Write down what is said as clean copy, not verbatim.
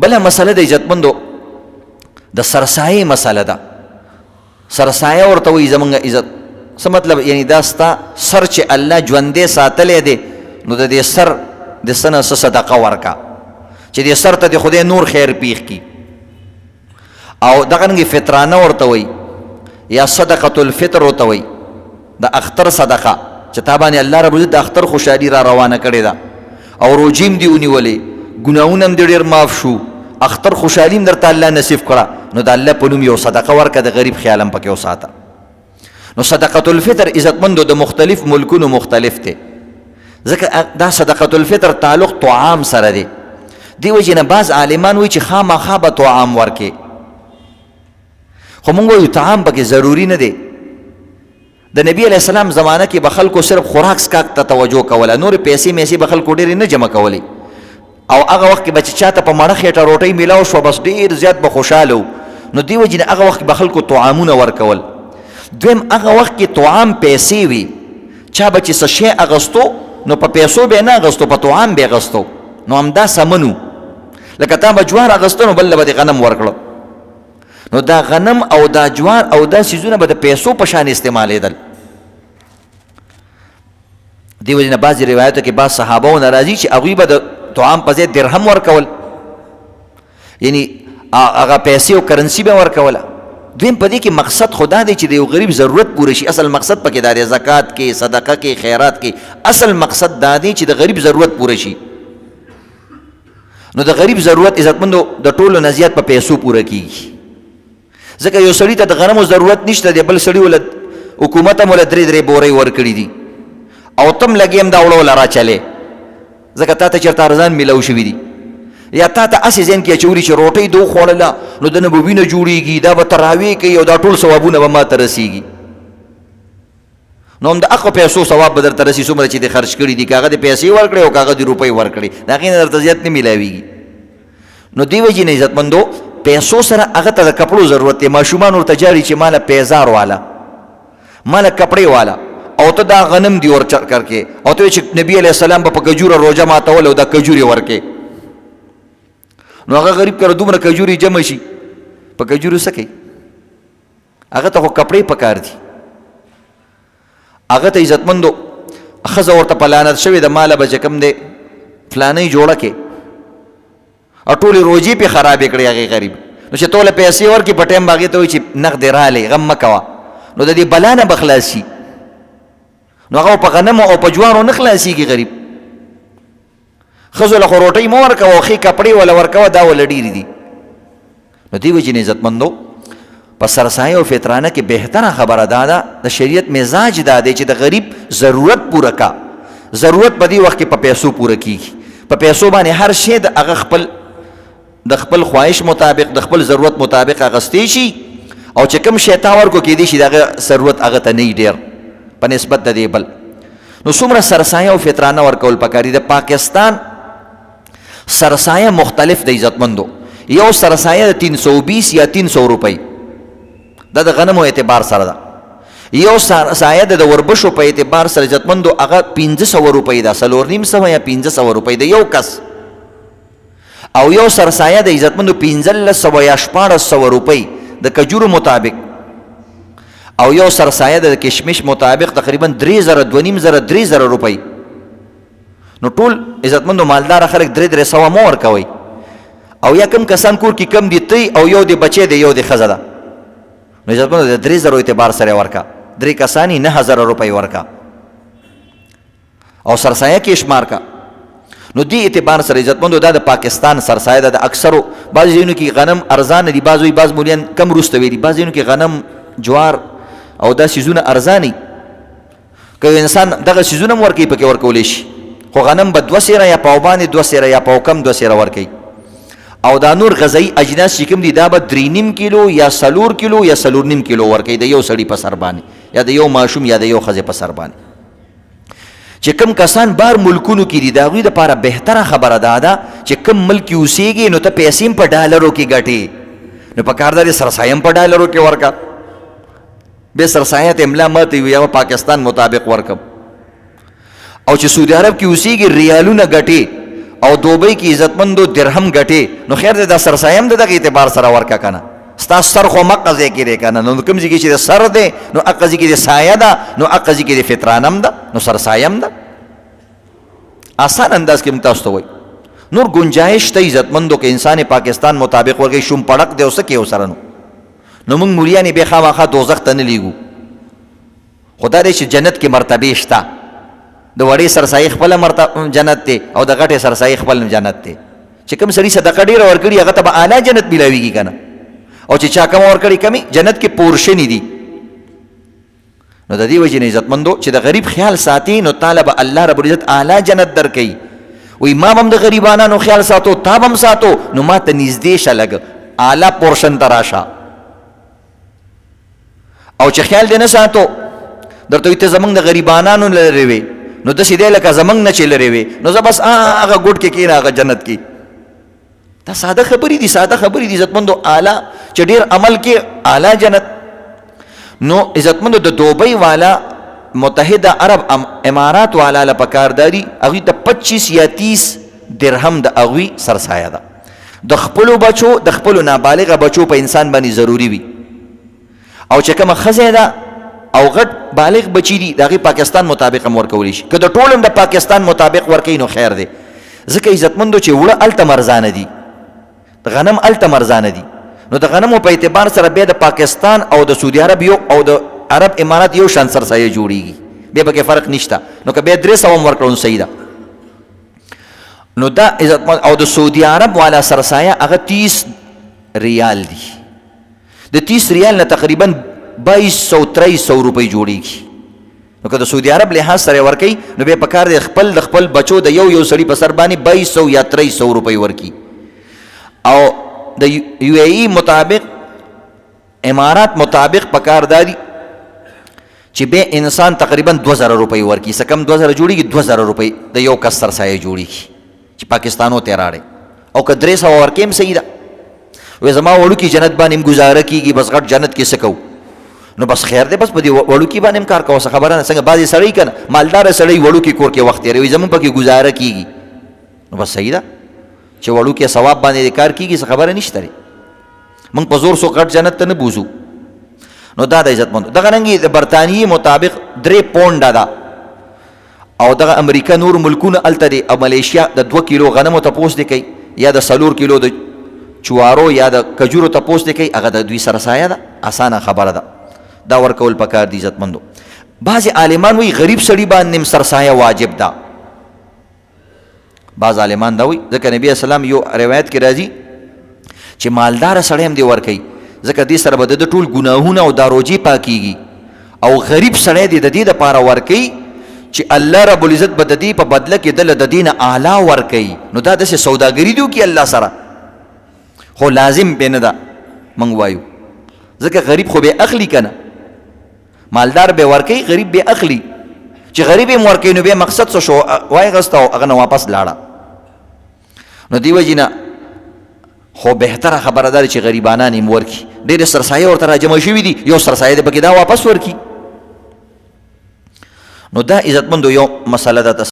بله مسله د عزتمندو د سرسایې مسله ده. سرسایه ورته وایي زمونږ عزت. څه مطلب؟ یعنی دا ستا سر چې الله ژوندی ساتلی دی نو د دې سر د څه نه څه صدقه ورکه چې دې سر ته د خدای نور خیر پیښ کي. او دغه رنګې فطرانه ورته وایي یا صدقة الفطر ورته وایي د اختر صدقه چې تا باندې الله رب العزت د اختر خوشحالي را روانه کړې ده او روجې هم دې ونیولې، ګناهونه هم دې ډېر معاف شو، اختر خوشحالي هم درته الله نصیب کړه، نو د الله په نوم یو صدقه ورکړه، د غریب خیال هم پکې وساته. نو صدقة الفطر عزتمندو د مختلف ملکونو مختلف دی، ځکه دا صدقة الفطر تعلق طعام سره دی. دی وجې نه بعض عالمان وایي چې خامخا به طعام ورکې، خو مونږ وایو طعام پکې ضروري نه دی. د نبی علیہ السلام زمانه کې به خلکو صرف خوراک سکاک ته توجه کوله، نور پیسې میسې به خلکو ډېرې نه جمع کولې، او هغه وخت کې به چې چاته په مړه خېټه روټۍ میلاو شوه بس ډېر زیات به خوشحاله و. نو دې وجې نه هغه وخت کې به خلکو طعامونه ورکول. دویم هغه وخت کې طعام پیسې وي، چا به چې څه شی اغوستو نو په پیسو به یې نه اغوستو، په طعام به یې اغوستو، نو همدا سمن و. لکه تا به جوار اغوسته نو بل به دې غنم ورکړه، نو دا غنم او دا جوار او دا سیزونه به د پیسو په شان استعمالېدل. دې وجې نه بعضې روایتو کې بعض صحابهونه راځي چې هغوی به د طعام په ځای درهم ورکول، یعنی هغه پیسې او کرنسي به ورکوله. دویم په دې کې مقصد خدا دی چې د یو غریب ضرورت پوره شي. اصل مقصد پکې دا دی، زکات کې، صدقه کې، خیرات کې اصل مقصد دا دی چې د غریب ضرورت پوره شي. نو د غریب ضرورت عزتمندو د ټولو نه زیات په پیسو پوره کیږي، ځکه یو سړي ته د غنمو ضرورت نشته دی، بل سړي وله حکومت هم وله 3 بورۍ ورکړي دي او تم لګې هم دا وړه وله راچلې، ځکه تا ته چېرته ارزان میلاو شوي دي، یا تا ته هسې ذهن کې اچولي چې روټۍ دو خوړله نو دنه به وینه جوړېږي، دا به تراویح کوي او دا ټول ثوابونه به ما ته رسېږي. نو هم د هغو پیسو ثواب به درته رسي څومره چې دې خرچ کړي دي، که هغه دې پیسې ورکړې او که هغه دې روپۍ ورکړې، د هغې نه درته زیات نه میلاویږي. نو دې وجې نه عزتمندو پیسو سره هغه ته د کپړو ضرورت دی. ماشومان ورته جاړي چې ماله پیزار والا، ماله کپړې والا، او ته دا غنم دی ورچکر کې، او ته چې نبی علیہ السلام به په کجوره روژه ماتول او دا کجورې ورکې، نو هغه غریب کله دومره کجورې جمع شي په کجورو څه کوي؟ هغه ته خو کپړې پکار دي. هغه ته عزتمندو ښځه ورته په لعنت شوې د ماله به چې کوم دی فلانۍ جوړه کې او ټولې روجې پې خرابې کړې هغې غریب، نو چې ټوله پیسې ورکړي په ټایم به هغې ته وایي چې نغدې رالی غم مه کوه، نو د دې بلا نه به خلاص شي. نو هغه په غنمو او په جوارو نه خلاصېږي غریب. ښځو له خو روټۍ مه ورکوه او ښې کپړې وله ورکوه، دا وله ډېرې دي. نو دې وجې نه عزتمندو په سرسایه او فطرانه کې بهتره خبره دا ده، د شریعت مزاج دا دی چې د غریب ضرورت پوره کا. ضرورت په دې وخت کې په پیسو پوره کېږي، په پیسو باندې هر شی د هغه د خپل خواهش مطابق د خپل ضرورت مطابق اغستی شي، او چې کوم شی تا ورکو کېدی شي د هغه ضرورت هغه ته نه ډېر په نسبت د دې بل. نو څومره سرسایه او فطرانه ورکول پکار دي. د پاکستان سرسایه مختلف د عزتمندو، یو سرسایه 320 یا 300 روپۍ دا د غنمو اعتبار سره ده، یو سرسایه د وربشو په اعتبار سره عزتمندو هغه 1500 روپۍ ده، 450 یا 1500 روپۍ د یو کس، او یو سرسایه د عزتمندو 1500 یا 1600 روپۍ د کجورو مطابق، او یو سرسایه د کشمش مطابق تقریبا 3000 2300 روپۍ. نو ټول عزتمندو مالدار خلک 300 مو ورکوي، او یا کم کسان کور کې کم دي تی او یو د بچی دی یو د ښځه ده، نو عزتمندو د 3000 اعتبار سره ورکا، 3 کسانی 9000 روپۍ ورکا او سرسایه کې شمار کا. نو دی اعتبار سره عزتمندو دا د پاکستان سرسایه ده. د اکثرو بعض ځایونو کې غنم ارزان دي، بعض مولیان کم وروسته وي دي، بعض ځایونو کې غنم جوار او دا سیزونه ارزاني، که انسان دغه سیزونه هم ورکوي پکې ورکولی شي، خو غنم به 2 سیره یا پاو باندې 2 سیره یا پاو کم 2 سیره ورکوي، او دا نور غذایي اجناس چې کوم دي دا به 3.5 کیلو یا 4 کیلو یا 4.5 کیلو ورکوي د یو سړي په سر باندې، یا د یو ماشوم یا د یو ښځې په سر باندې. چې کوم کسان بار ملکونو کې دي د هغوی دپاره بهتره خبره دا ده چې کوم ملک کې اوسېږي نو ته پیسې هم په ډالرو کې ګټې، نو په کار دا دی سرسایه هم په ډالرو کې ورکه، بیا سرسایه ته املا ماته وي یا پاکستان مطابق ورکم. او چې سعودي عرب کې اوسېږي ریالونه ګټې او دوبۍ کې عزتمندو درهم ګټې، نو خیر دی دا سرسایه هم د دغه اعتبار سره ورکه که نه. ستا سر خو مقه ځای کې دی که نه، نو کوم ځای کې چې د سر دی نو هغه ځای کې د سایه ده، نو هغه ځای کې د فطران هم ده، نو سرسایه هم ده. آسان انداز کې موږ تاسو ته وایي. نور گنجائش ته عزتمندو که انسان پاکستان مطابق ورکوي شوم پړق دی او څه کوي ورسره نو موږ مولیان یې بیا خامخا دوزخ ته نه لیږو. خو دا دی چې جنت کې مرتبې شته، د وړې سرسایې خپله جنت دی او د غټې سرسایې خپل جنت دی. چې کوم سړي صدقه ډېره ورکړي هغه ته به اعلی جنت میلاویږي که نه، او چې چا کمه ورکړي کمې جنت کې پورشنې دي. نو د دې وجې نه عزتمندو چې د غریب خیال ساتي نو تاله به الله رب العزت اعلی جنت درکوي. وی ما هم د غریبانانو خیال ساتو، تا هم ساتو، نو ما ته نږدې شه لږ اعلی پورشن ته راشه. او چې خیال دې نه ساتو درته وي ته زمونږ د غریبانانو لرې وې، نو داسې دی لکه زمونږ نه چې لرې وې، نو زه بس هغه ګوټ کې کښېنه هغه جنت کې. دا ساده خبرې دي، ساده خبرې دي عزتمندو. اعلی چې ډېر عمل کې اعلی جنت. نو عزتمندو د دوبۍ والا متحده عرب امارات والا له پکارداري هغوی ته 25 یا 30 درهم د هغوی سرسایه ده. د خپلو بچو د خپلو نابالغه بچو په انسان باندې ضروري وي. او چې کومه ښځه ده او غټ بالغ بچی دي د هغې پاکستان مطابق هم ورکولی شي. که د ټول هم د پاکستان مطابق ورکوي نو خیر دی. ځکه عزتمندو چې وړه هلته مرزانه دي، د غنم هلته مرزانه دي، نو د غنمو په اعتبار سره بیا د پاکستان او د سعودي عرب یو او د عرب امارات یو شان سرسایه جوړیږي، بیا پکې فرق نشته. نو که بیا 300 هم ورکړو صحیح ده. نو دا عزتمند او د سعودي عرب والا سرسایه هغه 30 ریال دي. د 30 ریال نه تقریبا 2200-2300 روپۍ جوړیږي. نو که د سعودي عرب لحاظ سره ورکوي نو بیا پکار دی خپل د خپل بچو د یو سړي په سر باندې 2200 یا 300 روپۍ ورکي. او د یو ای مطابق امارات مطابق پکار داری چې به انسان تقریبا 2000 روپۍ ورکي. څه کم 2000 جوړیږي، 2000 روپۍ د یو کس سرسایه جوړیږي چې پاکستانو ته راړي. او که 300 ورکې هم صحیح ده. وې زما وړوکي جنت باندې هم ګزاره کېږي، بس غټ جنت کې څه کوو؟ نو بس خیر دی، بس په دې وړوکي باندې هم کار کوه. څه خبره نه، څنګه بعضې سړی که نه مالداره سړی وړوکي کور کې وخت تېروي، زمونږ پکې ګزاره کېږي، نو بس صحیح ده چې وړوکي ثواب باندې کار کېږي، څه خبره نشته. موږ په زور سو غټ جنت ته نه بوزو. نو دا د عزتمندو دغه رنګې د برطانیې مطابق 3 پونډه ده. او دغه امریکا نور ملکونه هلته دی او ملیشیا د 2 کیلو غنمو تپوس دی کوي، یا د 4 کیلو د چوارو یا د کجورو تپوس دی کوي، هغه د دوی سرسایه ده. اسانه خبره ده، دا ورکول پکار دي عزتمندو. بعضې عالمان وایي غریب سړي باندې هم سرسایه واجب ده. بعض عالمان دا وایي، ځکه نبي اسلام یو روایت کې راځي چې مالدار سړی هم دی ورکوي، ځکه دې سره به د ټول ګناهونه او دا روجې پاکیږي. او غریب سړی دی د دې دپاره ورکوي چې الله رب العزت به د دې په بدله کې دله د دې نه اعلی ورکوي. نو دا داسې سوداګري دی وکړي الله سره، خو لازم پې نه ده موږ وایو، ځکه غریب خو به اخلي که نه، مالدار به ورکوي، غریب به اخلي. چې غریب یې ورکوي نو بیا مقصد څه شو؟ وایغسته او هغه نه واپس لاړه. نو دې وجې نه خو بهتره خبره ده چې غریبانان یې ورکي. ډېرې سرسایه ورته راجمع شوي دي، یو سرسایه دی پکې دا واپس ورکي. نو دا عزتمندو یو مسله ده.